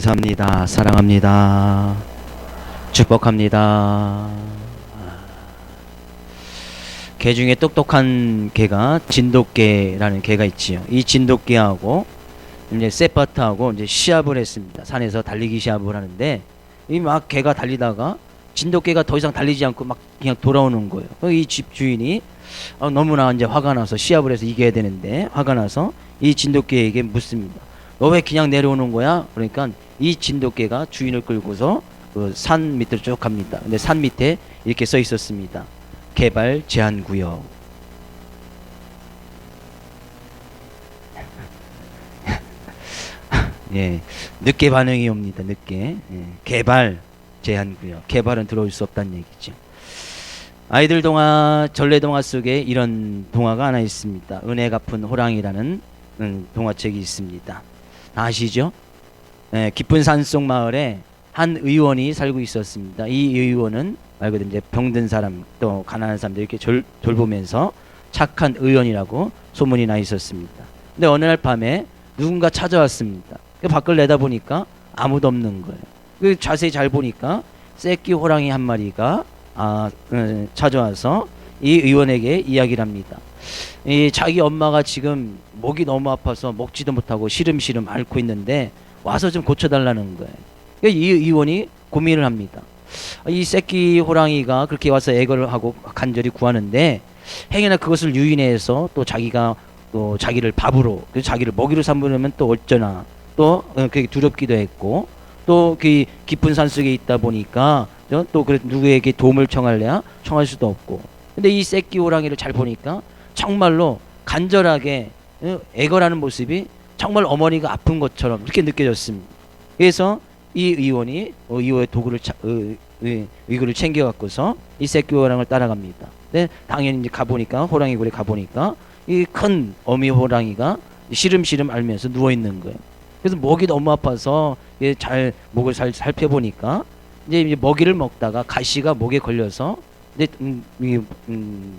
감사합니다. 사랑합니다. 축복합니다. 개 중에 똑똑한 개가 진돗개라는 개가 있지요. 이 진돗개하고 이제 세파트하고 이제 시합을 했습니다. 산에서 달리기 시합을 하는데 이 막 개가 달리다가 진돗개가 더 이상 달리지 않고 막 그냥 돌아오는 거예요. 이 집 주인이 너무나 이제 화가 나서 시합을 해서 이겨야 되는데 화가 나서 이 진돗개에게 묻습니다. 너 왜 그냥 내려오는 거야? 그러니까 이 진돗개가 주인을 끌고서 그 산 밑으로 쭉 갑니다. 근데 산 밑에 이렇게 써 있었습니다. 개발 제한 구역. 예, 늦게 반응이 옵니다. 늦게. 예, 개발 제한 구역. 개발은 들어올 수 없다는 얘기죠. 아이들 동화, 전래 동화 속에 이런 동화가 하나 있습니다. 은혜 갚은 호랑이라는 동화책이 있습니다. 아시죠? 예, 깊은 산속 마을에 한 의원이 살고 있었습니다. 이 의원은 말 그대로 이제 병든 사람 또 가난한 사람들 이렇게 돌보면서 착한 의원이라고 소문이 나 있었습니다. 근데 어느 날 밤에 누군가 찾아왔습니다. 그 밖을 내다보니까 아무도 없는 거예요. 그 자세히 잘 보니까 새끼 호랑이 한 마리가 찾아와서 이 의원에게 이야기를 합니다. 자기 엄마가 지금 목이 너무 아파서 먹지도 못하고 시름시름 앓고 있는데 와서 좀 고쳐달라는 거예요. 이 의원이 고민을 합니다. 이 새끼 호랑이가 그렇게 와서 애걸을 하고 간절히 구하는데 행여나 그것을 유인해서 또 자기가 또 자기를 밥으로 자기를 먹이로 삼으려면 또 어쩌나 또 그게 두렵기도 했고 또 그 깊은 산속에 있다 보니까 또 그래 누구에게 도움을 청할래야 청할 수도 없고 근데 이 새끼 호랑이를 잘 보니까 정말로 간절하게 애걸하는 모습이 정말 어머니가 아픈 것처럼 그렇게 느껴졌습니다. 그래서 이 의원이 의원의 도구를 의구를 챙겨갖고서 이 새끼 호랑이를 따라갑니다. 근데 당연히 이제 가보니까 호랑이 굴에 가보니까 이 큰 어미 호랑이가 시름시름 앓면서 누워 있는 거예요. 그래서 목이 너무 아파서 잘 목을 잘 살펴보니까 이제 먹이를 먹다가 가시가 목에 걸려서 이제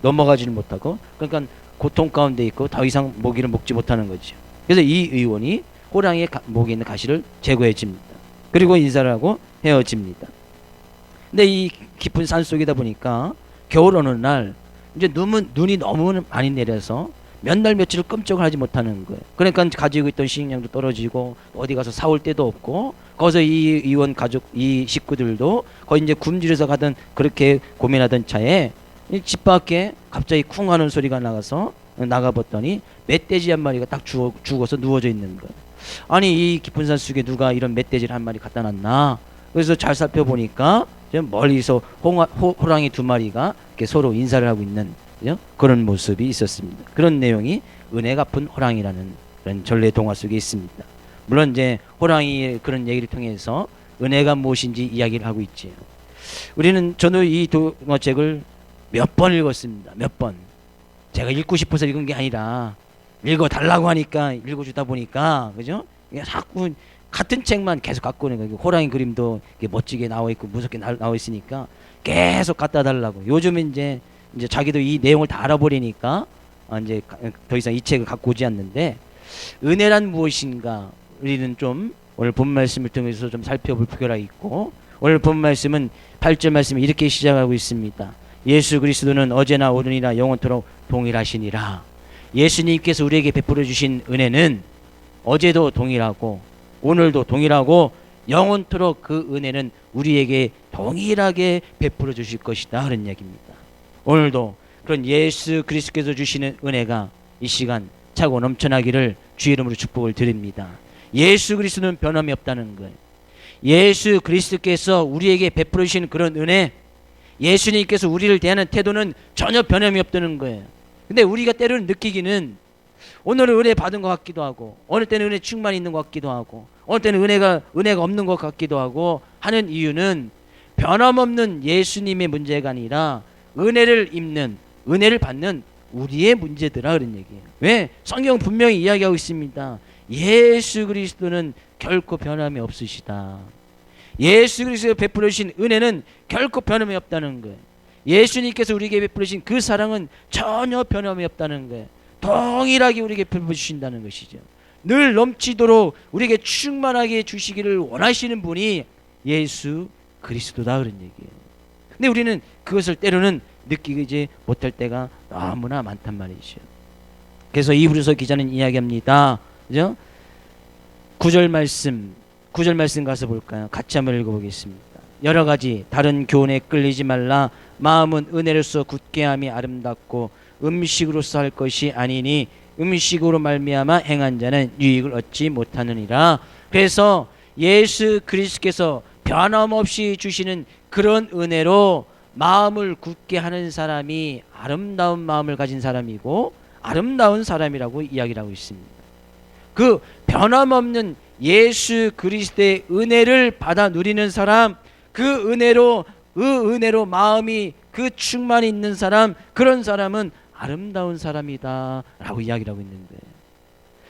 넘어가지를 못하고 그러니까 고통 가운데 있고 더 이상 먹이를 먹지 못하는 거죠. 그래서 이 의원이 호랑이의 목에 있는 가시를 제거해 줍니다. 그리고 인사를 하고 헤어집니다. 근데 이 깊은 산 속이다 보니까 겨울 어느 날 이제 눈이 너무 많이 내려서 몇 날 며칠을 끔찍을 하지 못하는 거예요. 그러니까 가지고 있던 식량도 떨어지고 어디 가서 사올 데도 없고 거기서 이 의원 가족 이 식구들도 거의 이제 굶주려서 가던 그렇게 고민하던 차에 집 밖에 갑자기 쿵 하는 소리가 나가봤더니 멧돼지 한 마리가 딱 죽어서 누워져 있는 거예요. 아니 이 깊은 산 속에 누가 이런 멧돼지를 한 마리 갖다 놨나? 그래서 잘 살펴보니까 멀리서 호랑이 두 마리가 이렇게 서로 인사를 하고 있는 그런 모습이 있었습니다. 그런 내용이 은혜 갚은 호랑이라는 그런 전래 동화 속에 있습니다. 물론 이제 호랑이의 그런 얘기를 통해서 은혜가 무엇인지 이야기를 하고 있지요. 저도 이 동화책을 몇 번 읽었습니다. 몇 번. 제가 읽고 싶어서 읽은 게 아니라 읽어달라고 하니까 읽어주다 보니까 그죠? 자꾸 같은 책만 계속 갖고 오는 거예요. 호랑이 그림도 멋지게 나와 있고 무섭게 나와 있으니까 계속 갖다 달라고. 요즘은 이제 자기도 이 내용을 다 알아버리니까 이제 더 이상 이 책을 갖고 오지 않는데 은혜란 무엇인가 우리는 좀 오늘 본 말씀을 통해서 좀 살펴볼 필요가 있고 오늘 본 말씀은 8절 말씀이 이렇게 시작하고 있습니다. 예수 그리스도는 어제나 오늘이나 영원토록 동일하시니라. 예수님께서 우리에게 베풀어 주신 은혜는 어제도 동일하고 오늘도 동일하고 영원토록 그 은혜는 우리에게 동일하게 베풀어 주실 것이다 하는 얘기입니다. 오늘도 그런 예수 그리스도께서 주시는 은혜가 이 시간 차고 넘쳐나기를 주의 이름으로 축복을 드립니다. 예수 그리스도는 변함이 없다는 거예요. 예수 그리스도께서 우리에게 베풀어 주신 그런 은혜, 예수님께서 우리를 대하는 태도는 전혀 변함이 없다는 거예요. 근데 우리가 때로는 느끼기는 오늘은 은혜 받은 것 같기도 하고 어느 때는 은혜 충만히 있는 것 같기도 하고 어느 때는 은혜가 없는 것 같기도 하고 하는 이유는 변함없는 예수님의 문제가 아니라 은혜를 받는 우리의 문제더라 그런 얘기예요. 왜? 성경 분명히 이야기하고 있습니다. 예수 그리스도는 결코 변함이 없으시다. 예수 그리스도가 베풀어 주신 은혜는 결코 변함이 없다는 거예요. 예수님께서 우리에게 베풀어 주신 그 사랑은 전혀 변함이 없다는 거예요. 동일하게 우리에게 베풀어 주신다는 것이죠. 늘 넘치도록 우리에게 충만하게 주시기를 원하시는 분이 예수 그리스도다, 그런 얘기예요. 근데 우리는 그것을 때로는 느끼지 못할 때가 너무나 많단 말이죠. 그래서 이브리서 기자는 이야기합니다. 그죠? 9절 말씀 가서 볼까요? 같이 한번 읽어보겠습니다. 여러 가지 다른 교훈에 끌리지 말라. 마음은 은혜로서 굳게 함이 아름답고 음식으로서 할 것이 아니니 음식으로 말미암아 행한 자는 유익을 얻지 못하느니라. 그래서 예수 그리스도께서 변함없이 주시는 그런 은혜로 마음을 굳게 하는 사람이 아름다운 마음을 가진 사람이고 아름다운 사람이라고 이야기를 하고 있습니다. 그 변함없는 예수 그리스도의 은혜를 받아 누리는 사람, 그 은혜로 마음이 그 충만히 있는 사람, 그런 사람은 아름다운 사람이다 라고 이야기를 하고 있는 거예요.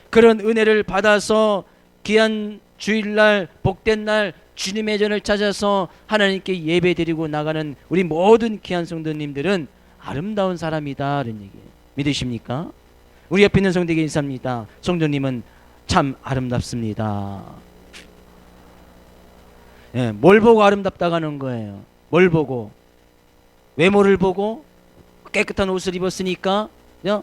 그런 은혜를 받아서 귀한 주일날, 복된 날 주님의 전을 찾아서 하나님께 예배드리고 나가는 우리 모든 귀한 성도님들은 아름다운 사람이다 라는 얘기예요. 믿으십니까? 우리 옆에 있는 성도에게 인사합니다. 성도님은 참 아름답습니다. 예, 뭘 보고 아름답다고 하는 거예요? 뭘 보고? 외모를 보고? 깨끗한 옷을 입었으니까?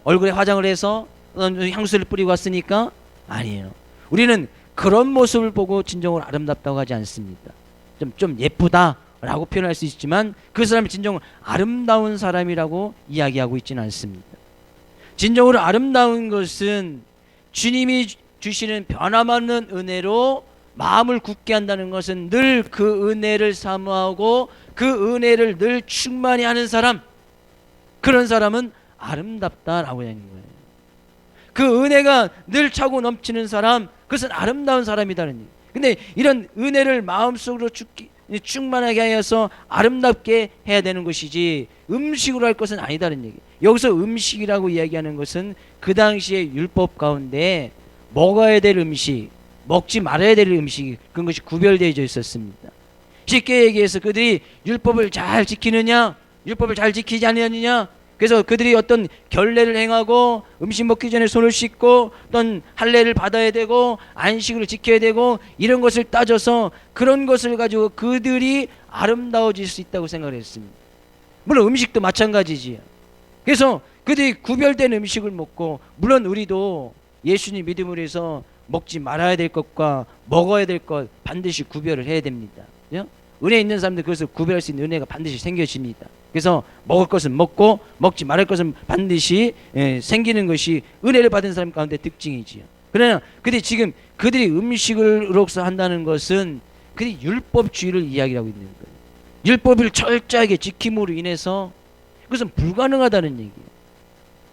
얼굴에 화장을 해서 향수를 뿌리고 왔으니까? 아니에요. 우리는 그런 모습을 보고 진정으로 아름답다고 하지 않습니다. 좀 예쁘다라고 표현할 수 있지만 그 사람이 진정으로 아름다운 사람이라고 이야기하고 있지는 않습니다. 진정으로 아름다운 것은 주님이 주시는 변함없는 은혜로 마음을 굳게 한다는 것은 늘 그 은혜를 사모하고 그 은혜를 늘 충만히 하는 사람, 그런 사람은 아름답다라고 하는 거예요. 그 은혜가 늘 차고 넘치는 사람, 그것은 아름다운 사람이다는 얘기예요. 근데 이런 은혜를 마음속으로 충만하게 하여서 아름답게 해야 되는 것이지 음식으로 할 것은 아니다는 얘기예요. 여기서 음식이라고 이야기하는 것은 그 당시의 율법 가운데 먹어야 될 음식, 먹지 말아야 될 음식, 그런 것이 구별되어져 있었습니다. 쉽게 얘기해서 그들이 율법을 잘 지키느냐, 율법을 잘 지키지 않느냐, 그래서 그들이 어떤 결례를 행하고 음식 먹기 전에 손을 씻고 어떤 할례를 받아야 되고 안식을 지켜야 되고 이런 것을 따져서 그런 것을 가지고 그들이 아름다워질 수 있다고 생각을 했습니다. 물론 음식도 마찬가지지요. 그래서 그들이 구별된 음식을 먹고, 물론 우리도 예수님 믿음으로 해서 먹지 말아야 될 것과 먹어야 될 것 반드시 구별을 해야 됩니다. 은혜 있는 사람들 그것을 구별할 수 있는 은혜가 반드시 생겨집니다. 그래서 먹을 것은 먹고 먹지 말을 것은 반드시 생기는 것이 은혜를 받은 사람 가운데 특징이지요. 그러나 그들이 음식으로서 한다는 것은 그들이 율법주의를 이야기하고 있는 거예요. 율법을 철저하게 지킴으로 인해서 그것은 불가능하다는 얘기예요.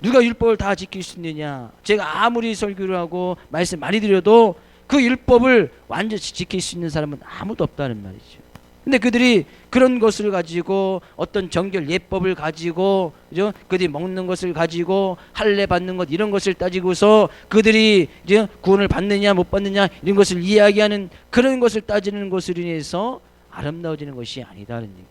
누가 율법을 다 지킬 수 있느냐? 제가 아무리 설교를 하고 말씀 많이 드려도 그 율법을 완전히 지킬 수 있는 사람은 아무도 없다는 말이죠. 근데 그들이 그런 것을 가지고 어떤 정결 예법을 가지고, 그죠? 그들이 먹는 것을 가지고 할례 받는 것 이런 것을 따지고서 그들이 이제 구원을 받느냐 못 받느냐 이런 것을 이야기하는 그런 것을 따지는 것으로 인해서 아름다워지는 것이 아니다는 얘기예요.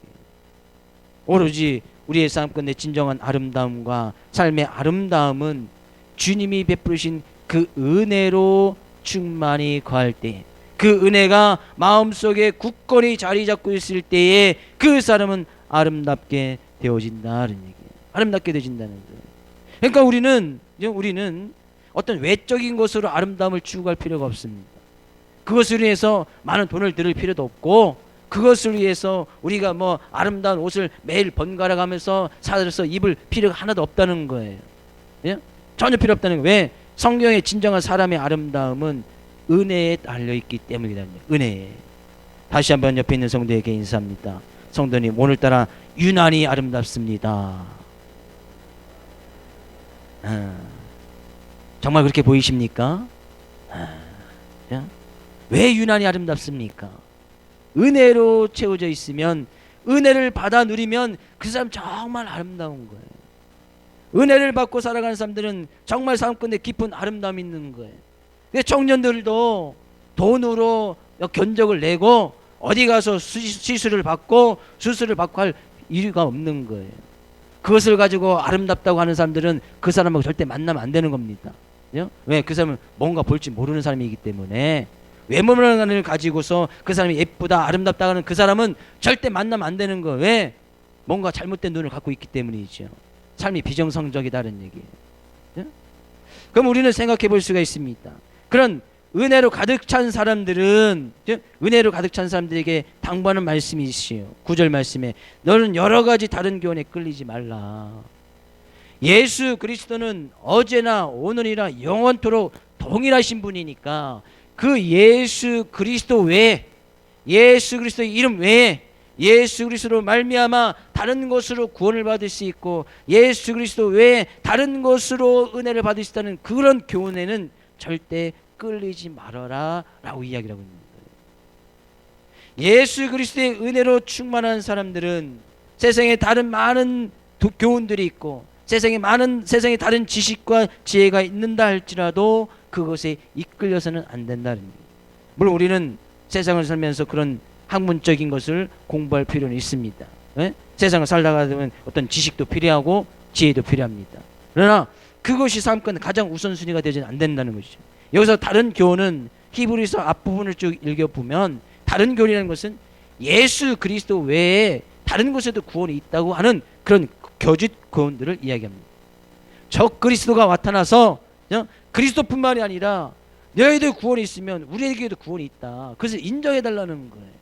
오로지 우리의 삶 가운데 진정한 아름다움과 삶의 아름다움은 주님이 베푸신 그 은혜로 충만히 거할 때, 그 은혜가 마음속에 굳건히 자리 잡고 있을 때에 그 사람은 아름답게 되어진다는 얘기예요. 아름답게 되어진다는 거예요. 그러니까 우리는 어떤 외적인 것으로 아름다움을 추구할 필요가 없습니다. 그것을 위해서 많은 돈을 들일 필요도 없고, 그것을 위해서 우리가 뭐 아름다운 옷을 매일 번갈아 가면서 사들여서 입을 필요가 하나도 없다는 거예요. 예? 전혀 필요 없다는 거예요. 왜? 성경의 진정한 사람의 아름다움은 은혜에 달려있기 때문이라는 거예요. 은혜에. 다시 한번 옆에 있는 성도에게 인사합니다. 성도님, 오늘따라 유난히 아름답습니다. 정말 그렇게 보이십니까? 왜 유난히 아름답습니까? 은혜로 채워져 있으면, 은혜를 받아 누리면 그 사람 정말 아름다운 거예요. 은혜를 받고 살아가는 사람들은 정말 삶 가운데 깊은 아름다움이 있는 거예요. 청년들도 돈으로 견적을 내고 어디 가서 시술을 받고 수술을 받고 할 이유가 없는 거예요. 그것을 가지고 아름답다고 하는 사람들은 그 사람하고 절대 만나면 안 되는 겁니다. 왜? 그 사람은 뭔가 볼 줄 모르는 사람이기 때문에. 외모를 가지고서 그 사람이 예쁘다 아름답다 하는 그 사람은 절대 만나면 안 되는 거. 왜? 뭔가 잘못된 눈을 갖고 있기 때문이죠. 삶이 비정상적이다는 얘기예요. 그럼 우리는 생각해 볼 수가 있습니다. 그런 은혜로 가득 찬 사람들은, 은혜로 가득 찬 사람들에게 당부하는 말씀이 있어요. 9절 말씀에 너는 여러 가지 다른 교훈에 끌리지 말라. 예수 그리스도는 어제나 오늘이나 영원토록 동일하신 분이니까 그 예수 그리스도 외에, 예수 그리스도의 이름 외에, 예수 그리스도로 말미암아 다른 것으로 구원을 받을 수 있고 예수 그리스도 외에 다른 것으로 은혜를 받을 수 있다는 그런 교훈에는 절대 끌리지 말아라 라고 이야기를 하고 있는 거예요. 예수 그리스도의 은혜로 충만한 사람들은 세상에 다른 많은 교훈들이 있고 세상에 다른 지식과 지혜가 있는다 할지라도 그것에 이끌려서는 안 된다는 거예요. 물론 우리는 세상을 살면서 그런 학문적인 것을 공부할 필요는 있습니다. 네? 세상을 살다가 보면 어떤 지식도 필요하고 지혜도 필요합니다. 그러나 그것이 삶 가운데 가장 우선순위가 되지는 안 된다는 것이죠. 여기서 다른 교훈은 히브리서 앞부분을 쭉 읽어보면 다른 교훈이라는 것은 예수 그리스도 외에 다른 곳에도 구원이 있다고 하는 그런 거짓 교훈들을 이야기합니다. 적 그리스도가 나타나서 그리스도뿐만이 아니라 너희들 구원이 있으면 우리에게도 구원이 있다. 그래서 인정해달라는 거예요.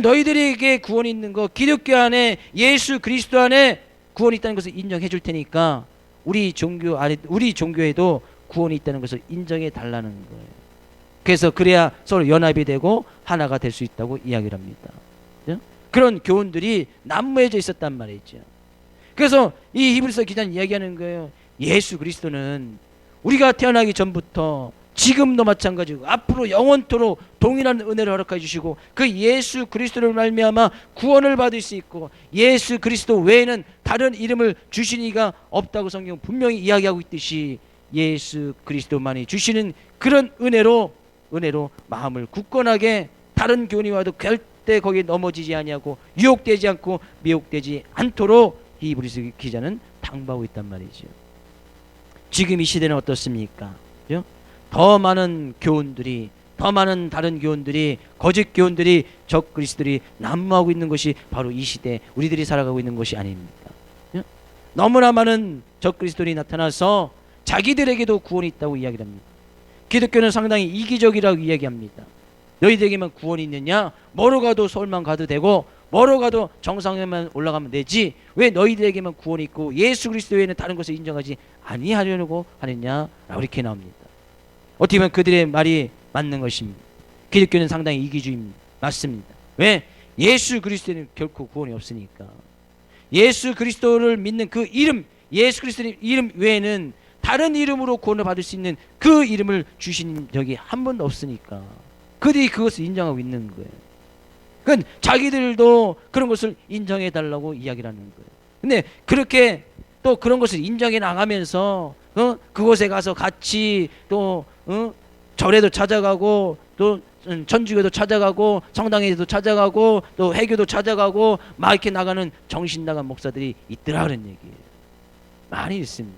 너희들에게 구원이 있는 거 기독교 안에 예수 그리스도 안에 구원이 있다는 것을 인정해 줄 테니까 우리 종교에도 구원이 있다는 것을 인정해 달라는 거예요. 그래서 그래야 서로 연합이 되고 하나가 될 수 있다고 이야기를 합니다. 그런 교훈들이 난무해져 있었단 말이죠. 그래서 이 히브리서 기자는 이야기하는 거예요. 예수 그리스도는 우리가 태어나기 전부터 지금도 마찬가지고 앞으로 영원토록 동일한 은혜를 허락해 주시고 그 예수 그리스도를 말미암아 구원을 받을 수 있고 예수 그리스도 외에는 다른 이름을 주신 이가 없다고 성경은 분명히 이야기하고 있듯이 예수 그리스도만이 주시는 그런 은혜로 마음을 굳건하게 다른 교훈이 와도 절대 거기에 넘어지지 아니하고 유혹되지 않고 미혹되지 않도록 히브리서 기자는 당부하고 있단 말이죠. 지금 이 시대는 어떻습니까? 더 많은 교훈들이, 더 많은 다른 교훈들이, 거짓 교훈들이, 적 그리스도들이 난무하고 있는 것이 바로 이 시대 우리들이 살아가고 있는 것이 아닙니까? 너무나 많은 적 그리스도들이 나타나서 자기들에게도 구원이 있다고 이야기를 합니다. 기독교는 상당히 이기적이라고 이야기합니다. 너희들에게만 구원이 있느냐? 뭐로 가도 서울만 가도 되고 뭐로 가도 정상에만 올라가면 되지 왜 너희들에게만 구원이 있고 예수 그리스도 외에는 다른 것을 인정하지 아니하려고 하느냐라고 이렇게 나옵니다. 어떻게 보면 그들의 말이 맞는 것입니다. 기독교는 상당히 이기주의입니다. 맞습니다. 왜? 예수 그리스도에는 결코 구원이 없으니까. 예수 그리스도를 믿는 그 이름, 예수 그리스도의 이름 외에는 다른 이름으로 구원을 받을 수 있는 그 이름을 주신 적이 한 번도 없으니까 그들이 그것을 인정하고 있는 거예요. 그러니까 자기들도 그런 것을 인정해 달라고 이야기를 하는 거예요. 근데 그렇게 또 그런 것을 인정해 나가면서 그곳에 가서 같이 또 절에도 찾아가고 또 천주교도 찾아가고 성당에도 찾아가고 또 해교도 찾아가고 막 이렇게 나가는 정신 나간 목사들이 있더라 그런 얘기예요. 많이 있습니다.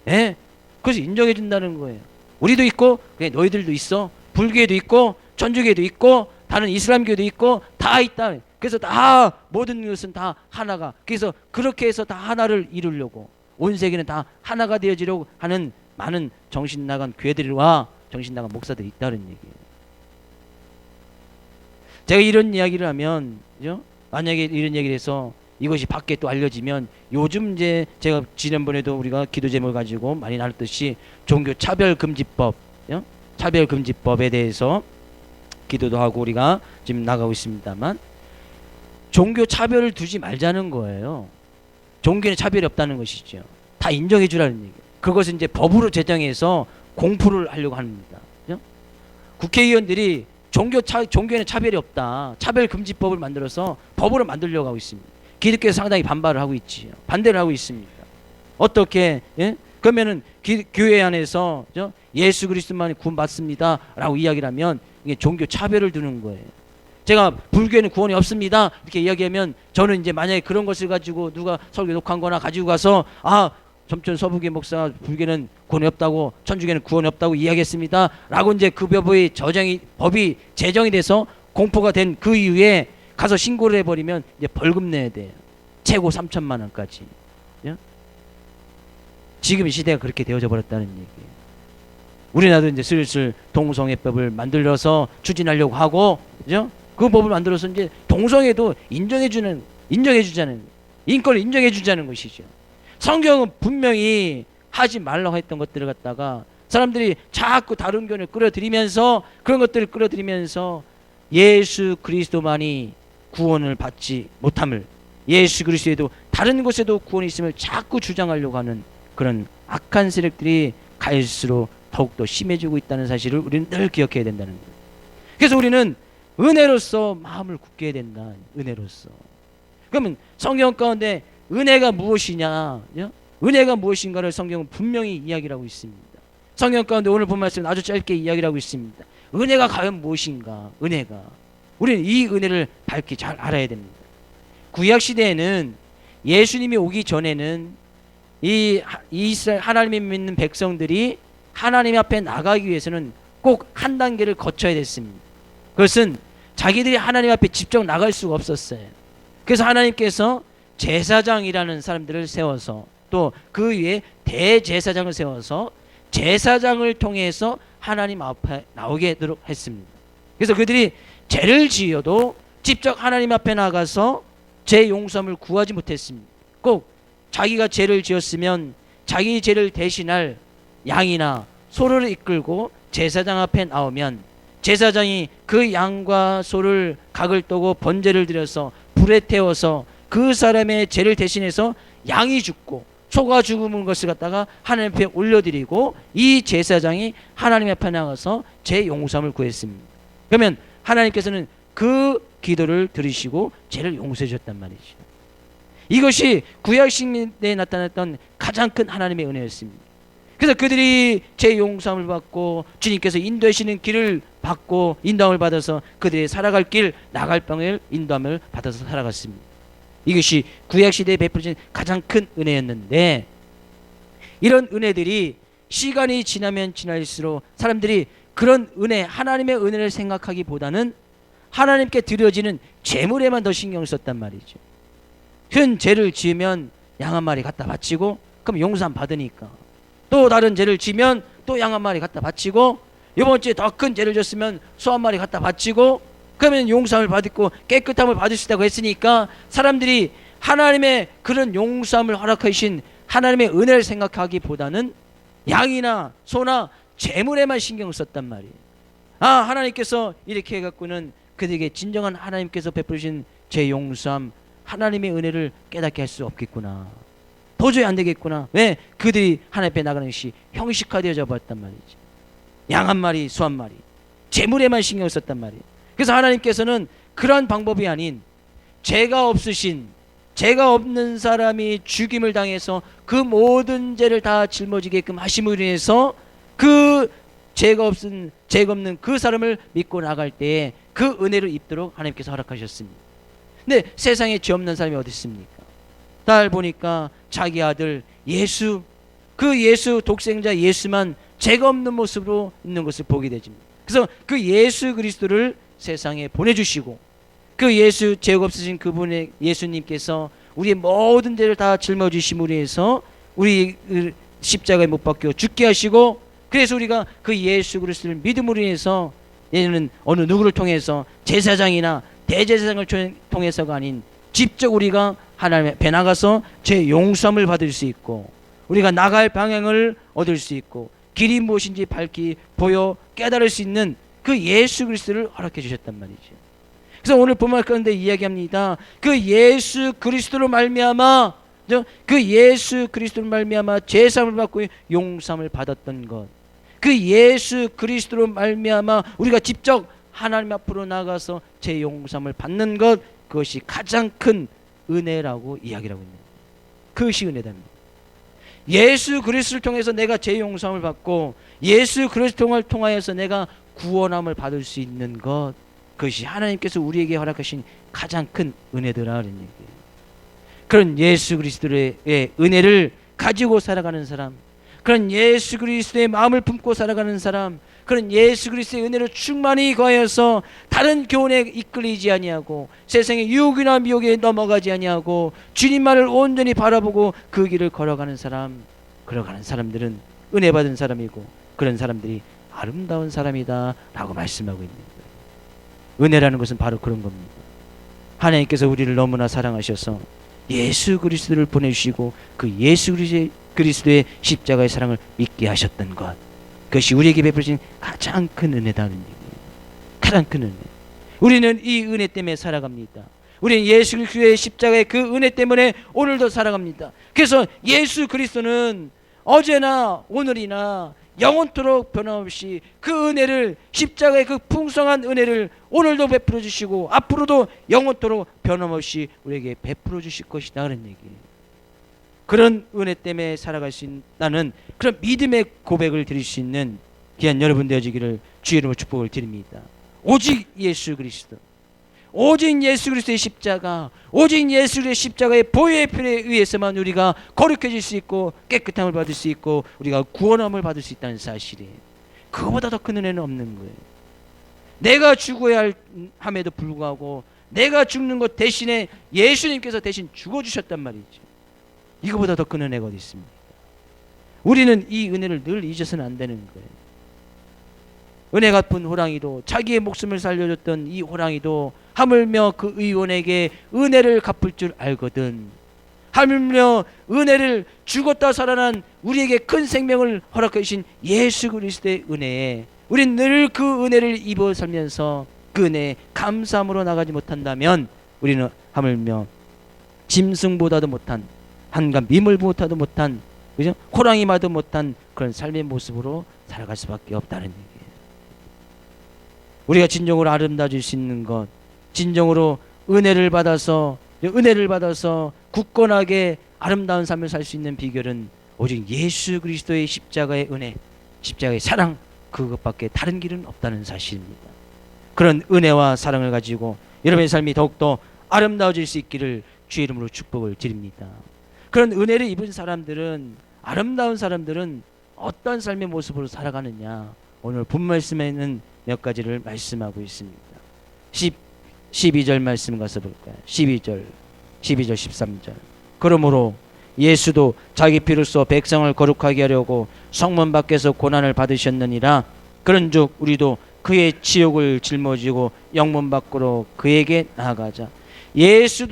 예? 그래서 인정해 준다는 거예요. 우리도 있고 너희들도 있어. 불교에도 있고 천주교에도 있고 다른 이슬람교도 있고 다 있다. 그래서 다 모든 것은 다 하나가. 그래서 그렇게 해서 다 하나를 이루려고 온 세계는 다 하나가 되어지려고 하는 많은 정신 나간 교회들과 정신 나간 목사들이 있다는 얘기예요. 제가 이런 이야기를 하면 만약에 이런 얘기를 해서 이것이 밖에 또 알려지면 요즘 이제 제가 지난번에도 우리가 기도 제목을 가지고 많이 나눴듯이 종교 차별금지법, 차별금지법에 대해서 기도도 하고 우리가 지금 나가고 있습니다만 종교 차별을 두지 말자는 거예요. 종교는 차별이 없다는 것이죠. 다 인정해 주라는 얘기예요. 그것은 이제 법으로 제정해서 공포를 하려고 합니다. 국회의원들이 종교에는 차별이 없다. 차별금지법을 만들어서 법으로 만들려고 하고 있습니다. 기독교에서 상당히 반발을 하고 있지요. 반대를 하고 있습니다. 어떻게? 예? 그러면은 교회 안에서 예수 그리스도만이 구원받습니다 라고 이야기를 하면 이게 종교 차별을 두는 거예요. 제가 불교에는 구원이 없습니다 이렇게 이야기하면 저는 이제 만약에 그런 것을 가지고 누가 설교 녹화한 거나 가지고 가서 점촌 서부계 목사가 불교는 구원이 없다고, 천주교는 구원이 없다고 이야기했습니다 라고 이제 그 법이 제정이 돼서 공포가 된 그 이후에 가서 신고를 해버리면 이제 벌금 내야 돼요. 최고 3천만 원까지. 예? 지금 이 시대가 그렇게 되어져 버렸다는 얘기예요. 우리나라도 이제 슬슬 동성애법을 만들어서 추진하려고 하고, 그죠? 그 법을 만들어서 이제 동성애도 인정해주자는, 인권을 인정해주자는 것이죠. 성경은 분명히 하지 말라고 했던 것들을 갖다가 사람들이 자꾸 다른 견을 끌어들이면서, 그런 것들을 끌어들이면서 예수 그리스도만이 구원을 받지 못함을, 예수 그리스도에도 다른 곳에도 구원이 있음을 자꾸 주장하려고 하는 그런 악한 세력들이 갈수록 더욱더 심해지고 있다는 사실을 우리는 늘 기억해야 된다는 거예요. 그래서 우리는 은혜로서 마음을 굳게 해야 된다. 은혜로서. 그러면 성경 가운데 은혜가 무엇이냐, 은혜가 무엇인가를 성경은 분명히 이야기를 하고 있습니다. 성경 가운데 오늘 본 말씀은 아주 짧게 이야기를 하고 있습니다. 은혜가 과연 무엇인가? 은혜가, 우리는 이 은혜를 밝히 잘 알아야 됩니다. 구약 시대에는 예수님이 오기 전에는 이 이스라엘 하나님을 믿는 백성들이 하나님 앞에 나가기 위해서는 꼭 한 단계를 거쳐야 됐습니다. 그것은 자기들이 하나님 앞에 직접 나갈 수가 없었어요. 그래서 하나님께서 제사장이라는 사람들을 세워서, 또 그 위에 대제사장을 세워서 제사장을 통해서 하나님 앞에 나오게 하도록 했습니다. 그래서 그들이 죄를 지어도 직접 하나님 앞에 나가서 죄 용서함을 구하지 못했습니다. 꼭 자기가 죄를 지었으면 자기 죄를 대신할 양이나 소를 이끌고 제사장 앞에 나오면 제사장이 그 양과 소를 각을 떠고 번제를 드려서 불에 태워서 그 사람의 죄를 대신해서 양이 죽고 소가 죽은 것을 갖다가 하나님 앞에 올려드리고 이 제사장이 하나님 앞에 나가서 죄 용서함을 구했습니다. 그러면 하나님께서는 그 기도를 들으시고 죄를 용서해 주셨단 말이죠. 이것이 구약 시대에 나타났던 가장 큰 하나님의 은혜였습니다. 그래서 그들이 죄 용서함을 받고 주님께서 인도하시는 길을 받고 인도함을 받아서 그들이 살아갈 길, 나갈 방을 인도함을 받아서 살아갔습니다. 이것이 구약시대에 베풀어진 가장 큰 은혜였는데, 이런 은혜들이 시간이 지나면 지날수록 사람들이 그런 은혜, 하나님의 은혜를 생각하기보다는 하나님께 드려지는 제물에만 더 신경을 썼단 말이죠. 큰 죄를 지으면 양 한 마리 갖다 바치고, 그럼 용서함 받으니까. 또 다른 죄를 지면 또 양 한 마리 갖다 바치고, 이번 주에 더 큰 죄를 졌으면 소 한 마리 갖다 바치고, 그러면 용서함을 받고 깨끗함을 받을 수 있다고 했으니까 사람들이 하나님의 그런 용서함을 허락하신 하나님의 은혜를 생각하기보다는 양이나 소나 재물에만 신경을 썼단 말이에요. 아, 하나님께서 이렇게 해갖고는 그들에게 진정한 하나님께서 베푸신 제 용서함, 하나님의 은혜를 깨닫게 할 수 없겠구나. 도저히 안 되겠구나. 왜? 그들이 하나님 앞에 나가는 것이 형식화되어져 버렸단 말이지. 양 한 마리, 소 한 마리, 재물에만 신경을 썼단 말이에요. 그래서 하나님께서는 그러한 방법이 아닌 죄가 없는 사람이 죽임을 당해서 그 모든 죄를 다 짊어지게끔 하심으로 인해서 그 죄가 없는 그 사람을 믿고 나갈 때에 그 은혜를 입도록 하나님께서 허락하셨습니다. 근데 세상에 죄 없는 사람이 어디 있습니까? 날 보니까 자기 아들 예수, 그 예수 독생자 예수만 죄가 없는 모습으로 있는 것을 보게 되집니다. 그래서 그 예수 그리스도를 세상에 보내주시고, 그 예수, 죄가 없으신 그분의 예수님께서 우리의 모든 죄를 다 짊어지심으로 해서 우리 십자가에 못 박혀 죽게 하시고, 그래서 우리가 그 예수 그리스도를 믿음으로 인해서, 얘는 어느 누구를 통해서 제사장이나 대제사장을 통해서가 아닌 직접 우리가 하나님 앞에 나가서 죄 용서함을 받을 수 있고, 우리가 나갈 방향을 얻을 수 있고, 길이 무엇인지 밝히 보여 깨달을 수 있는 그 예수 그리스도를 허락해 주셨단 말이죠. 그래서 오늘 본문 가운데 이야기합니다. 그 예수 그리스도로 말미암아, 그 예수 그리스도로 말미암아 제사함을 받고 용서함을 받았던 것, 그 예수 그리스도로 말미암아 우리가 직접 하나님 앞으로 나가서 제 용서함을 받는 것, 그것이 가장 큰 은혜라고 이야기를 하고 있는 거예요. 그것이 은혜답니다. 예수 그리스도를 통해서 내가 제 용서함을 받고 예수 그리스도를 통하여서 내가 구원함을 받을 수 있는 것, 그것이 하나님께서 우리에게 허락하신 가장 큰 은혜더라는 얘기예요. 그런 예수 그리스도의 은혜를 가지고 살아가는 사람, 그런 예수 그리스도의 마음을 품고 살아가는 사람, 그런 예수 그리스도의 은혜로 충만히 거하여서 다른 교훈에 이끌리지 아니하고 세상의 유혹이나 미혹에 넘어가지 아니하고 주님만을 온전히 바라보고 그 길을 걸어가는 사람들은 은혜 받은 사람이고 그런 사람들이 아름다운 사람이다 라고 말씀하고 있는 거예요. 은혜라는 것은 바로 그런 겁니다. 하나님께서 우리를 너무나 사랑하셔서 예수 그리스도를 보내주시고 그 예수 그리스도의 십자가의 사랑을 믿게 하셨던 것, 그것이 우리에게 베풀어진 가장 큰 은혜다는 얘기예요. 가장 큰 은혜. 우리는 이 은혜 때문에 살아갑니다. 우리는 예수 그리스도의 십자가의 그 은혜 때문에 오늘도 살아갑니다. 그래서 예수 그리스도는 어제나 오늘이나 영원토록 변함없이 그 은혜를, 십자가의 그 풍성한 은혜를 오늘도 베풀어 주시고 앞으로도 영원토록 변함없이 우리에게 베풀어 주실 것이다 그런 얘기예요. 그런 은혜 때문에 살아갈 수 있다는 그런 믿음의 고백을 드릴 수 있는 귀한 여러분 되어지기를 주의 이름으로 축복을 드립니다. 오직 예수 그리스도, 오직 예수 그리스도의 십자가, 오직 예수 그리스도의 십자가의 보혈의 피에 의해서만 우리가 거룩해질 수 있고 깨끗함을 받을 수 있고 우리가 구원함을 받을 수 있다는 사실이에요. 그거보다 더 큰 은혜는 없는 거예요. 내가 죽어야 함에도 불구하고 내가 죽는 것 대신에 예수님께서 대신 죽어주셨단 말이죠. 이거보다 더 큰 은혜가 어디 있습니까? 우리는 이 은혜를 늘 잊어서는 안 되는 거예요. 은혜 갚은 호랑이도, 자기의 목숨을 살려줬던 이 호랑이도 하물며 그 의원에게 은혜를 갚을 줄 알거든. 하물며 은혜를 죽었다 살아난 우리에게 큰 생명을 허락해 주신 예수 그리스도의 은혜에 우린 늘 그 은혜를 입어 살면서 그 은혜에 감사함으로 나가지 못한다면 우리는 하물며 짐승보다도 못한, 한간 미물보다도 못한, 그죠? 호랑이마도 못한 그런 삶의 모습으로 살아갈 수밖에 없다는 얘기예요. 우리가 진정으로 아름다워질 수 있는 것, 진정으로 은혜를 받아서 굳건하게 아름다운 삶을 살 수 있는 비결은 오직 예수 그리스도의 십자가의 은혜, 십자가의 사랑, 그것밖에 다른 길은 없다는 사실입니다. 그런 은혜와 사랑을 가지고 여러분의 삶이 더욱더 아름다워질 수 있기를 주의 이름으로 축복을 드립니다. 그런 은혜를 입은 사람들은, 아름다운 사람들은 어떤 삶의 모습으로 살아가느냐, 오늘 본 말씀에는 몇 가지를 말씀하고 있습니다. 12절 말씀 가서 볼까요? 12절 13절. 그러므로 예수도 자기 피로써 백성을 거룩하게 하려고 성문 밖에서 고난을 받으셨느니라. 그런즉 우리도 그의 지옥을 짊어지고 영문 밖으로 그에게 나아가자. 예수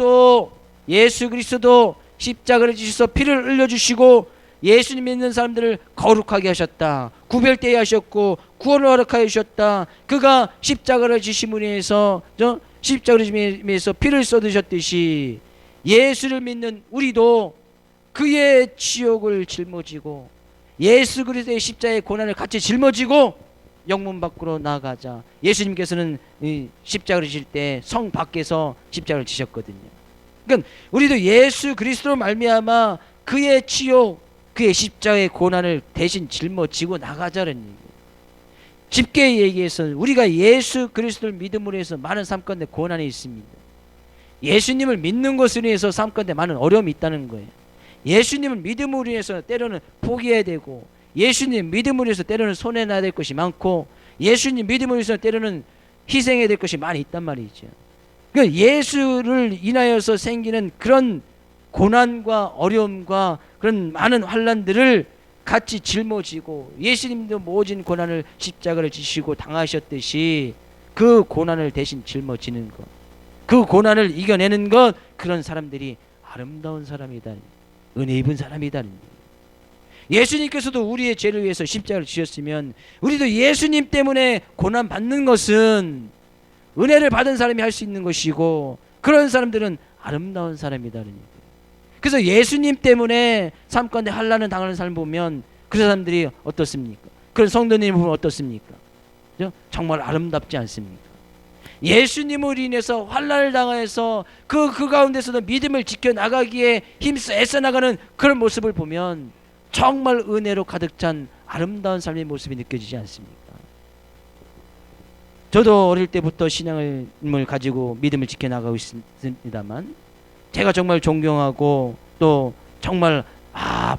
그리스도도 십자가를 지셔서 피를 흘려주시고 예수님 믿는 사람들을 거룩하게 하셨다. 구별되게 하셨고 구원을 허락하여 주셨다. 그가 십자가를 지심으로 인해서 피를 쏟으셨듯이 예수를 믿는 우리도 그의 지옥을 짊어지고 예수 그리스도의 십자가의 고난을 같이 짊어지고 영문 밖으로 나아가자. 예수님께서는 십자가를 지실 때 성 밖에서 십자가를 지셨거든요. 그러니까 우리도 예수 그리스도로 말미암아 그의 지옥, 그의 십자가의 고난을 대신 짊어지고 나가자는 얘기예요. 쉽게 얘기해서 우리가 예수 그리스도를 믿음으로 해서 많은 삶 가운데 고난이 있습니다. 예수님을 믿는 것으로 해서 삶 가운데 많은 어려움이 있다는 거예요. 예수님을 믿음으로 해서 때로는 포기해야 되고, 예수님 믿음으로 해서 때로는 손해놔야 될 것이 많고, 예수님 믿음으로 해서 때로는 희생해야 될 것이 많이 있단 말이죠. 그러니까 예수를 인하여서 생기는 그런 고난과 어려움과 그런 많은 환난들을 같이 짊어지고, 예수님도 모진 고난을 십자가를 지시고 당하셨듯이 그 고난을 대신 짊어지는 것, 그 고난을 이겨내는 것, 그런 사람들이 아름다운 사람이다, 은혜 입은 사람이다. 예수님께서도 우리의 죄를 위해서 십자가를 지셨으면 우리도 예수님 때문에 고난 받는 것은 은혜를 받은 사람이 할 수 있는 것이고, 그런 사람들은 아름다운 사람이다. 그래서 예수님 때문에 삶 가운데 환난을 당하는 사람 보면 그 사람들이 어떻습니까? 그런 성도님 보면 어떻습니까? 정말 아름답지 않습니까? 예수님을 인해서 환난을 당해서 그 가운데서도 믿음을 지켜나가기에 힘써 애써 나가는 그런 모습을 보면 정말 은혜로 가득 찬 아름다운 삶의 모습이 느껴지지 않습니까? 저도 어릴 때부터 신앙을 가지고 믿음을 지켜나가고 있습니다만, 제가 정말 존경하고 또 정말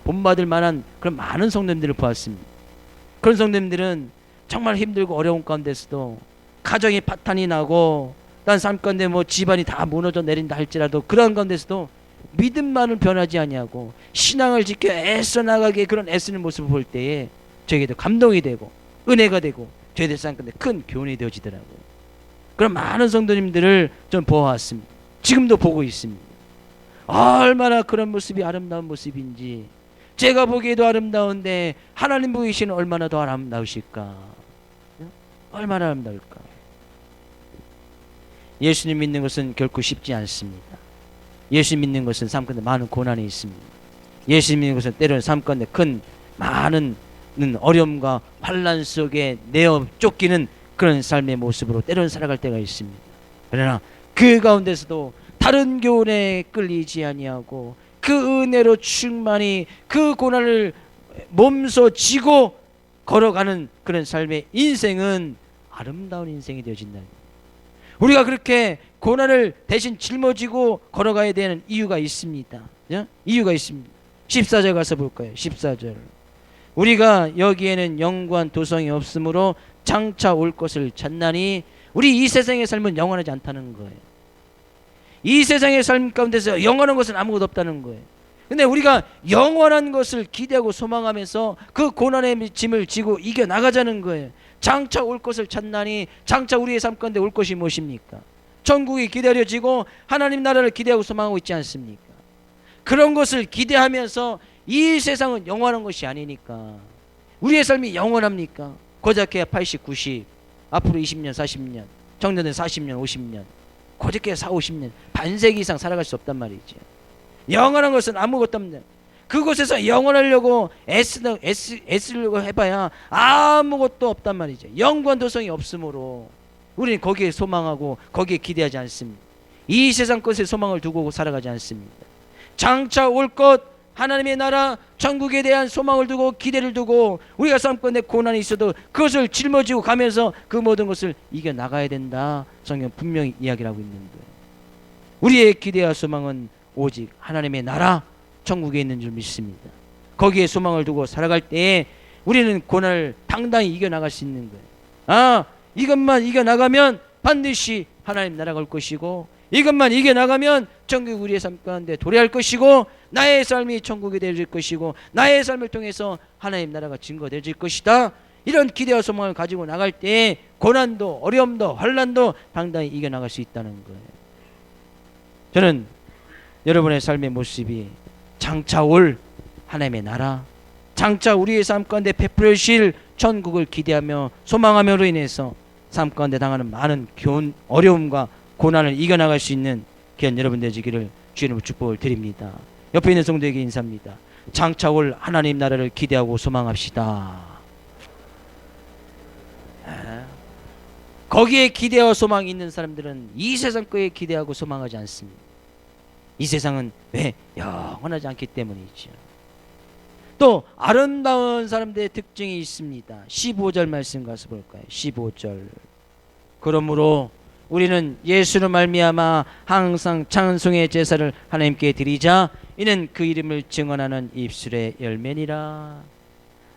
본받을 만한 그런 많은 성도님들을 보았습니다. 그런 성도님들은 정말 힘들고 어려운 가운데서도 가정이 파탄이 나고 난 삶 가운데 뭐 집안이 다 무너져 내린다 할지라도 그런 가운데서도 믿음만은 변하지 아니하고 신앙을 지켜 애써 나가게 그런 애쓰는 모습을 볼 때에 저에게도 감동이 되고 은혜가 되고 저희들 삶 가운데 큰 교훈이 되어지더라고요. 그런 많은 성도님들을 좀 보아왔습니다. 지금도 보고 있습니다. 얼마나 그런 모습이 아름다운 모습인지, 제가 보기에도 아름다운데 하나님 보이시는 얼마나 더 아름다우실까? 얼마나 아름다울까? 예수님 믿는 것은 결코 쉽지 않습니다. 예수 믿는 것은 삶 가운데 많은 고난이 있습니다. 예수 믿는 것은 때로는 삶 가운데 큰 많은 어려움과 환난 속에 내어 쫓기는 그런 삶의 모습으로 때로는 살아갈 때가 있습니다. 그러나 그 가운데서도 다른 교훈에 끌리지 아니하고 그 은혜로 충만히 그 고난을 몸소 지고 걸어가는 그런 삶의 인생은 아름다운 인생이 되어진다. 우리가 그렇게 고난을 대신 짊어지고 걸어가야 되는 이유가 있습니다. 이유가 있습니다. 14절 가서 볼까요? 14절. 우리가 여기에는 영구한 도성이 없으므로 장차 올 것을 찾나니, 우리 이 세상의 삶은 영원하지 않다는 거예요. 이 세상의 삶 가운데서 영원한 것은 아무것도 없다는 거예요. 근데 우리가 영원한 것을 기대하고 소망하면서 그 고난의 짐을 지고 이겨나가자는 거예요. 장차 올 것을 찾나니, 장차 우리의 삶 가운데 올 것이 무엇입니까? 천국이 기다려지고 하나님 나라를 기대하고 소망하고 있지 않습니까? 그런 것을 기대하면서 이 세상은 영원한 것이 아니니까 우리의 삶이 영원합니까? 고작해야 80, 90, 앞으로 20년, 40년, 정년은 40년, 50년, 고작해야 4, 50년, 반세기 이상 살아갈 수 없단 말이죠. 영원한 것은 아무것도 없는, 그곳에서 영원하려고 애쓰려고 해봐야 아무것도 없단 말이죠. 영원한 도성이 없으므로 우리는 거기에 소망하고 거기에 기대하지 않습니다. 이 세상 것에 소망을 두고 살아가지 않습니다. 장차 올 것, 하나님의 나라 천국에 대한 소망을 두고 기대를 두고 우리가 삶 가운데 고난이 있어도 그것을 짊어지고 가면서 그 모든 것을 이겨나가야 된다. 성경 분명히 이야기를 하고 있는 거예요. 우리의 기대와 소망은 오직 하나님의 나라 천국에 있는 줄 믿습니다. 거기에 소망을 두고 살아갈 때에 우리는 고난을 당당히 이겨나갈 수 있는 거예요. 이것만 이겨나가면 반드시 하나님 나라가 올 것이고, 이것만 이겨나가면 천국 우리의 삶 가운데 도래할 것이고, 나의 삶이 천국이 되어질 것이고, 나의 삶을 통해서 하나님 나라가 증거되어질 것이다. 이런 기대와 소망을 가지고 나갈 때 고난도 어려움도 환난도 당당히 이겨나갈 수 있다는 거예요. 저는 여러분의 삶의 모습이 장차 올 하나님의 나라, 장차 우리의 삶 가운데 베풀으실 천국을 기대하며 소망하며로 인해서 삶 가운데 당하는 많은 어려움과 고난을 이겨나갈 수 있는 귀한 여러분 되시기를 주님으로 축복을 드립니다. 옆에 있는 성도에게 인사합니다. 장차 올 하나님 나라를 기대하고 소망합시다. 거기에 기대와 소망이 있는 사람들은 이 세상 거에 기대하고 소망하지 않습니다. 이 세상은 왜 영원하지 않기 때문이죠. 또 아름다운 사람들의 특징이 있습니다. 15절 말씀 가서 볼까요? 15절. 그러므로 우리는 예수로 말미암아 항상 찬송의 제사를 하나님께 드리자. 이는 그 이름을 증언하는 입술의 열매니라.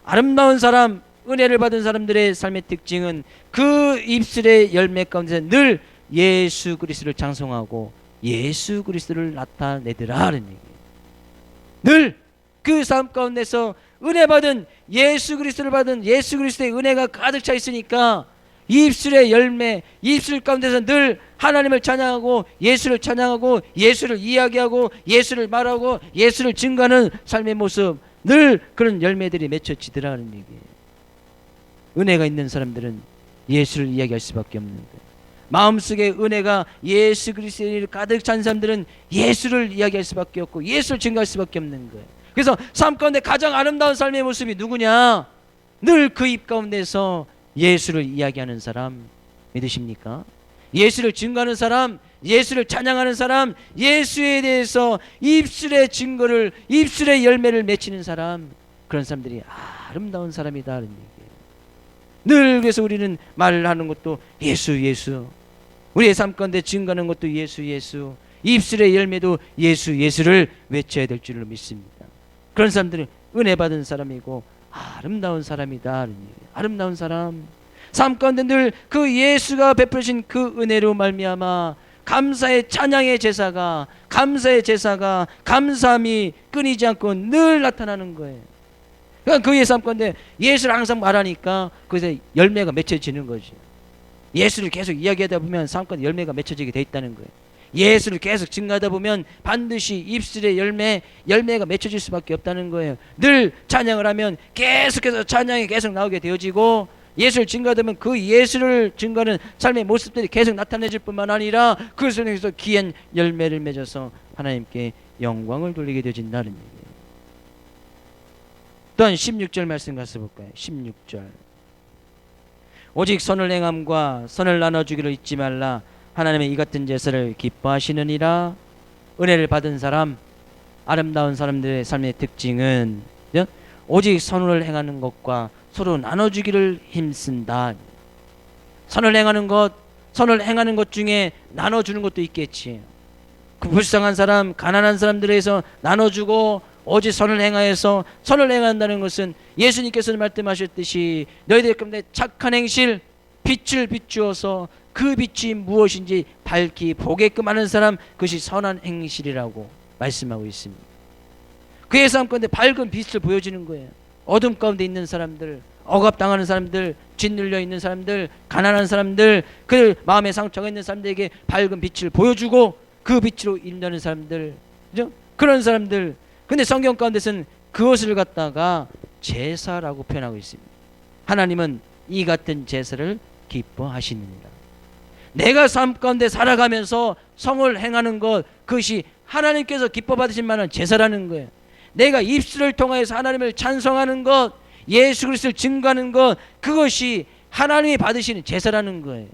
아름다운 사람, 은혜를 받은 사람들의 삶의 특징은 그 입술의 열매 가운데 늘 예수 그리스도를 찬송하고 예수 그리스도를 나타내더라 하는 얘기예요. 늘 그 삶 가운데서 은혜 받은 예수 그리스도를 받은 예수 그리스도의 은혜가 가득 차 있으니까 입술의 열매, 입술 가운데서 늘 하나님을 찬양하고 예수를 찬양하고 예수를 이야기하고 예수를 말하고 예수를 증거하는 삶의 모습, 늘 그런 열매들이 맺혀지더라 하는 얘기예요. 은혜가 있는 사람들은 예수를 이야기할 수밖에 없는 거예요. 마음속에 은혜가 예수 그리스도의 일을 가득 찬 사람들은 예수를 이야기할 수밖에 없고 예수를 증거할 수밖에 없는 거예요. 그래서 삶 가운데 가장 아름다운 삶의 모습이 누구냐? 늘 그 입 가운데서 예수를 이야기하는 사람 믿으십니까? 예수를 증거하는 사람, 예수를 찬양하는 사람, 예수에 대해서 입술의 증거를, 입술의 열매를 맺히는 사람, 그런 사람들이 아름다운 사람이다 하는 얘기예요. 늘 그래서 우리는 말을 하는 것도 예수 예수, 우리의 삶 가운데 증거하는 것도 예수 예수, 입술의 열매도 예수 예수를 외쳐야 될 줄로 믿습니다. 그런 사람들은 은혜 받은 사람이고 아름다운 사람이다. 아름다운 사람. 삶 가운데 늘 그 예수가 베푸신 그 은혜로 말미암아 감사의 찬양의 제사가, 감사의 제사가, 감사함이 끊이지 않고 늘 나타나는 거예요. 그러니까 그의 삶 가운데 예수를 항상 말하니까 그래서 열매가 맺혀지는 거죠. 예수를 계속 이야기하다 보면 삶 가운데 열매가 맺혀지게 돼 있다는 거예요. 예수를 계속 증거하다 보면 반드시 입술의 열매가 맺혀질 수밖에 없다는 거예요. 늘 찬양을 하면 계속해서 찬양이 계속 나오게 되어지고, 예수를 증거하다 보면 그 예수를 증거하는 삶의 모습들이 계속 나타내질 뿐만 아니라 그것을 통해서 귀한 열매를 맺어서 하나님께 영광을 돌리게 되어진다는 얘기예요. 또한 16절 말씀 가서 볼까요? 16절. 오직 선을 행함과 선을 나눠주기를 잊지 말라. 하나님의 이 같은 제사를 기뻐하시느니라. 은혜를 받은 사람, 아름다운 사람들의 삶의 특징은 오직 선을 행하는 것과 서로 나눠주기를 힘쓴다. 선을 행하는 것 중에 나눠주는 것도 있겠지. 그 불쌍한 사람, 가난한 사람들에서 나눠주고 오직 선을 행하여서, 선을 행한다는 것은 예수님께서는 말씀하셨듯이 너희들 가운데 착한 행실, 빛을 비추어서 그 빛이 무엇인지 밝히 보게끔 하는 사람, 그것이 선한 행실이라고 말씀하고 있습니다. 그의 삶 가운데 밝은 빛을 보여주는 거예요. 어둠 가운데 있는 사람들, 억압당하는 사람들, 짓눌려 있는 사람들, 가난한 사람들, 그 마음에 상처가 있는 사람들에게 밝은 빛을 보여주고 그 빛으로 인도하는 사람들, 그죠? 그런 사람들. 근데 성경 가운데서는 그것을 갖다가 제사라고 표현하고 있습니다. 하나님은 이 같은 제사를 기뻐하시느니라. 내가 삶 가운데 살아가면서 성을 행하는 것, 그것이 하나님께서 기뻐 받으신 만한 제사라는 거예요. 내가 입술을 통하여서 하나님을 찬송하는 것, 예수 그리스도를 증거하는 것, 그것이 하나님이 받으시는 제사라는 거예요.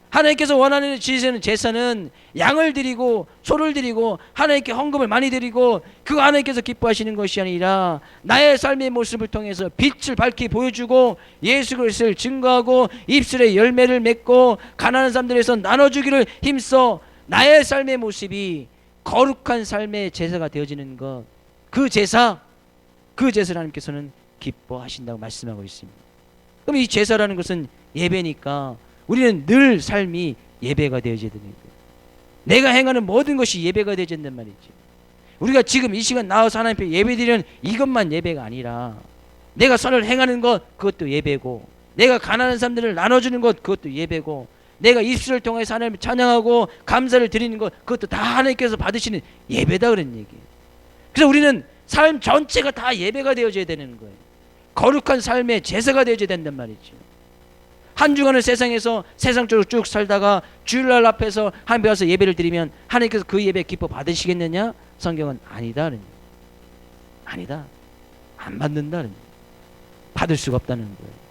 하나님께서 원하는 지시는 제사는 양을 드리고 소를 드리고 하나님께 헌금을 많이 드리고, 그거 하나님께서 기뻐하시는 것이 아니라 나의 삶의 모습을 통해서 빛을 밝히 보여주고 예수 그리스도를 증거하고 입술에 열매를 맺고 가난한 사람들에서 나눠주기를 힘써 나의 삶의 모습이 거룩한 삶의 제사가 되어지는 것, 그 제사를 하나님께서는 기뻐하신다고 말씀하고 있습니다. 그럼 이 제사라는 것은 예배니까 우리는 늘 삶이 예배가 되어져야 되는 거예요. 내가 행하는 모든 것이 예배가 되어진단 말이죠. 우리가 지금 이 시간 나와서 하나님 앞에 예배드리는 이것만 예배가 아니라 내가 선을 행하는 것, 그것도 예배고, 내가 가난한 사람들을 나눠주는 것, 그것도 예배고, 내가 입술을 통해서 하나님을 찬양하고 감사를 드리는 것, 그것도 다 하나님께서 받으시는 예배다, 그런 얘기예요. 그래서 우리는 삶 전체가 다 예배가 되어져야 되는 거예요. 거룩한 삶의 제사가 되어져야 된단 말이죠. 한 주간을 세상에서 세상적으로 쭉 살다가 주일날 앞에서 하나님 와서 예배를 드리면 하나님께서 그 예배 기뻐 받으시겠느냐? 성경은 아니다. 아니다. 안 받는다. 받을 수가 없다는 거예요.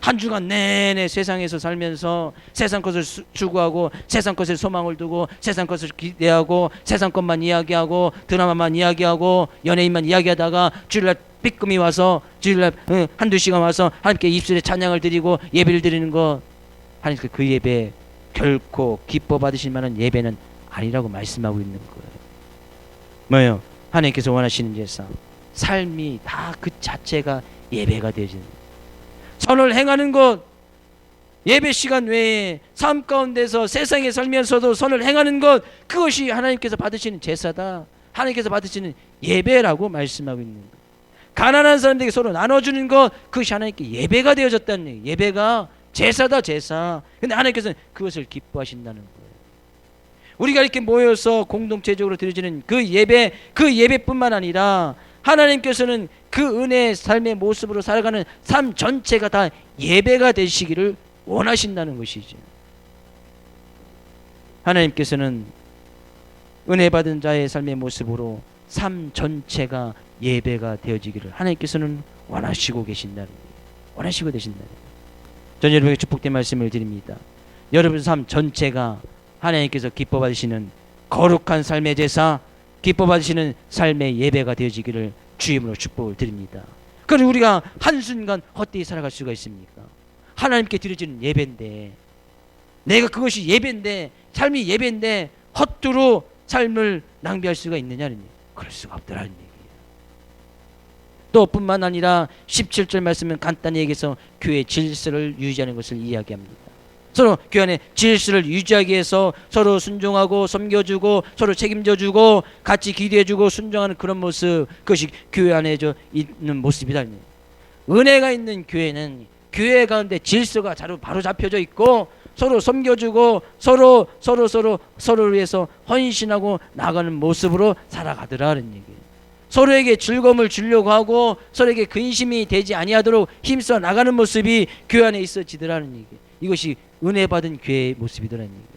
한 주간 내내 세상에서 살면서 세상 것을 추구하고 세상 것에 소망을 두고 세상 것을 기대하고 세상 것만 이야기하고 드라마만 이야기하고 연예인만 이야기하다가 주일날 삐끔이 와서 주일날 한두 시간 와서 하나님께 입술에 찬양을 드리고 예배를 드리는 것, 하나님께 그 예배 결코 기뻐 받으실 만한 예배는 아니라고 말씀하고 있는 거예요. 뭐예요? 하나님께서 원하시는 제사, 삶이 다 그 자체가 예배가 되어지는 거예요. 선을 행하는 것, 예배 시간 외에 삶 가운데서 세상에 살면서도 선을 행하는 것, 그것이 하나님께서 받으시는 제사다, 하나님께서 받으시는 예배라고 말씀하고 있는 거예요. 가난한 사람들에게 서로 나눠주는 것, 그것이 하나님께 예배가 되어졌다는 얘기예요. 예배가 제사다, 제사. 근데 하나님께서는 그것을 기뻐하신다는 거예요. 우리가 이렇게 모여서 공동체적으로 드려지는 그 예배, 그 예배뿐만 아니라 하나님께서는 그 은혜의 삶의 모습으로 살아가는 삶 전체가 다 예배가 되시기를 원하신다는 것이죠. 하나님께서는 은혜 받은 자의 삶의 모습으로 삶 전체가 예배가 되어지기를 하나님께서는 원하시고 계신다는 거예요. 원하시고 계신다는 거예요. 전 여러분에게 축복된 말씀을 드립니다. 여러분 삶 전체가 하나님께서 기뻐 받으시는 거룩한 삶의 제사, 기뻐 받으시는 삶의 예배가 되어지기를 주임으로 축복을 드립니다. 그래서 우리가 한순간 헛되이 살아갈 수가 있습니까? 하나님께 드려지는 예배인데, 내가 그것이 예배인데, 삶이 예배인데 헛두루 삶을 낭비할 수가 있느냐는, 그럴 수가 없더라는 얘기예요. 또 뿐만 아니라 17절 말씀은 간단히 얘기해서 교회 질서를 유지하는 것을 이야기합니다. 서로 교회 안에 질서를 유지하기 위해서 서로 순종하고 섬겨주고 서로 책임져주고 같이 기도해주고 순종하는 그런 모습, 그것이 교회 안에 있는 모습이다. 은혜가 있는 교회는 교회 가운데 질서가 바로 잡혀져 있고 서로 섬겨주고 서로를 위해서 헌신하고 나가는 모습으로 살아가더라는 얘기예요. 서로에게 즐거움을 주려고 하고 서로에게 근심이 되지 아니하도록 힘써 나가는 모습이 교회 안에 있어지더라는 얘기예요. 이것이 은혜 받은 교회의 모습이더라는 얘기예요.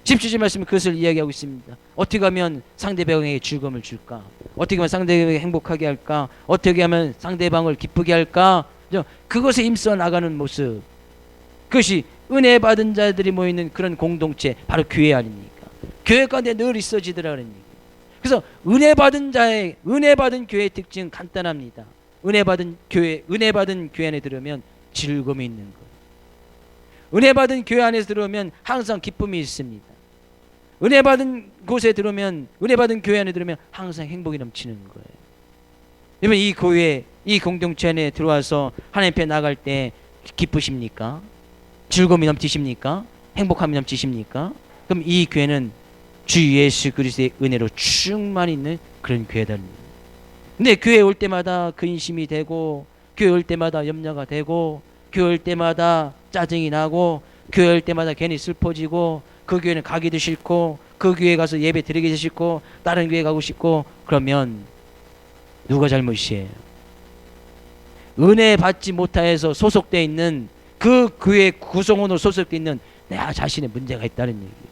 17절 말씀은 그것을 이야기하고 있습니다. 어떻게 하면 상대방에게 즐거움을 줄까? 어떻게 하면 상대방에게 행복하게 할까? 어떻게 하면 상대방을 기쁘게 할까? 그것에 힘써 나가는 모습, 그것이 은혜 받은 자들이 모이는 그런 공동체, 바로 교회 아닙니까? 교회 가운데 늘 있어지더라는 얘기예요. 그래서 은혜 받은 교회의 특징은 간단합니다. 은혜 받은 교회 안에 들어오면 즐거움이 있는 거예요. 은혜 받은 교회 안에서 들어오면 항상 기쁨이 있습니다. 은혜 받은 교회 안에 들어오면 항상 행복이 넘치는 거예요. 여러분, 이 교회, 이 공동체 안에 들어와서 하나님 앞에 나갈 때 기쁘십니까? 즐거움이 넘치십니까? 행복함이 넘치십니까? 그럼 이 교회는 주 예수 그리스도의 은혜로 충만히 있는 그런 교회다. 근데 교회에 올 때마다 근심이 되고, 교회 올 때마다 염려가 되고, 교회 올 때마다 짜증이 나고, 교회 올 때마다 괜히 슬퍼지고, 그 교회는 가기도 싫고, 그 교회 가서 예배 드리기도 싫고, 다른 교회 가고 싶고, 그러면 누가 잘못이에요? 은혜 받지 못하여서 소속되어 있는 그 교회 구성원으로 소속되어 있는 내 자신의 문제가 있다는 얘기예요.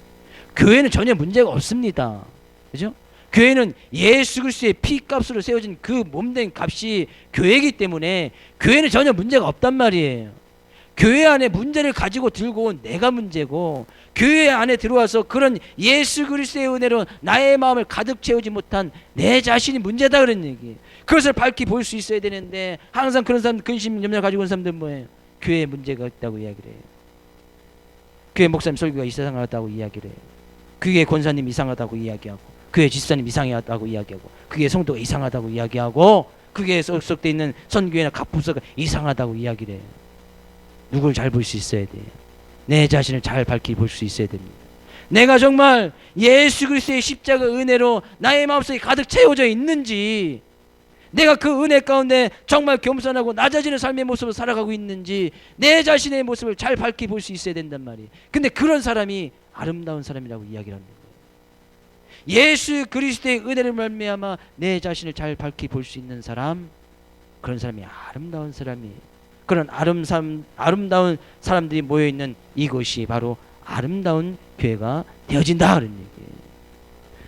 교회는 전혀 문제가 없습니다. 그죠? 교회는 예수 그리스도의 피값으로 세워진 그 몸된 값이 교회이기 때문에 교회는 전혀 문제가 없단 말이에요. 교회 안에 문제를 가지고 들고 온 내가 문제고, 교회 안에 들어와서 그런 예수 그리스도의 은혜로 나의 마음을 가득 채우지 못한 내 자신이 문제다, 그런 얘기예요. 그것을 밝히 볼 수 있어야 되는데, 항상 그런 사람, 근심, 염려 가지고 온 사람들은 뭐예요? 교회에 문제가 있다고 이야기를 해요. 교회 목사님 설교가 이상하다고 이야기를 해요. 교회 권사님 이상하다고 이야기하고, 교회 집사님 이상하다고 이야기하고, 교회 성도가 이상하다고 이야기하고, 교회에 소속되어 있는 선교회나 각 부서가 이상하다고 이야기를 해요. 누굴 잘 볼 수 있어야 돼요? 내 자신을 잘 밝히 볼 수 있어야 됩니다. 내가 정말 예수 그리스도의 십자가 은혜로 나의 마음속에 가득 채워져 있는지, 내가 그 은혜 가운데 정말 겸손하고 낮아지는 삶의 모습을 살아가고 있는지, 내 자신의 모습을 잘 밝히 볼 수 있어야 된단 말이에요. 근데 그런 사람이 아름다운 사람이라고 이야기를 하는 거예요. 예수 그리스도의 은혜를 말미암아 내 자신을 잘 밝히 볼 수 있는 사람, 그런 사람이 아름다운 사람이에요. 그런 아름다운 사람들이 모여있는 이곳이 바로 아름다운 교회가 되어진다, 그런 얘기예요.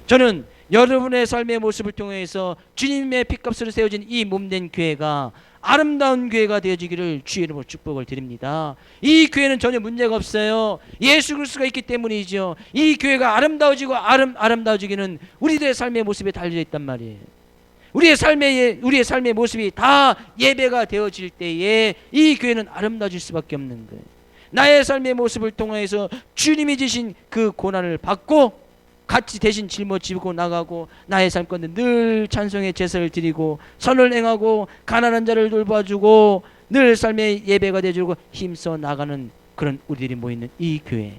저는 여러분의 삶의 모습을 통해서 주님의 핏값으로 세워진 이 몸된 교회가 아름다운 교회가 되어지기를 주의 이름으로 축복을 드립니다. 이 교회는 전혀 문제가 없어요. 예수 그리스도가 있기 때문이죠. 이 교회가 아름다워지고 아름다워지기는 우리들의 삶의 모습에 달려 있단 말이에요. 우리의 삶의 모습이 다 예배가 되어질 때에 이 교회는 아름다워질 수밖에 없는 거예요. 나의 삶의 모습을 통해서 주님이 지신 그 고난을 받고 같이 대신 짊어지고 나가고, 나의 삶 가운데 늘 찬송의 제사를 드리고 선을 행하고 가난한 자를 돌봐주고 늘 삶의 예배가 되어주고 힘써 나가는 그런 우리들이 모이는 이 교회,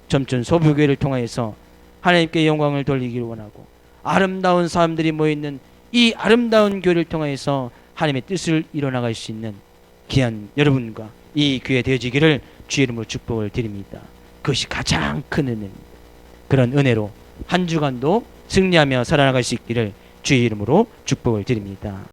점천 소부교회를 통해서 하나님께 영광을 돌리기를 원하고, 아름다운 사람들이 모이는 이 아름다운 교회를 통해서 하나님의 뜻을 이뤄나갈 수 있는 귀한 여러분과 이 교회 되어지기를 주의 이름으로 축복을 드립니다. 그것이 가장 큰 은혜입니다. 그런 은혜로 한 주간도 승리하며 살아나갈 수 있기를 주의 이름으로 축복을 드립니다.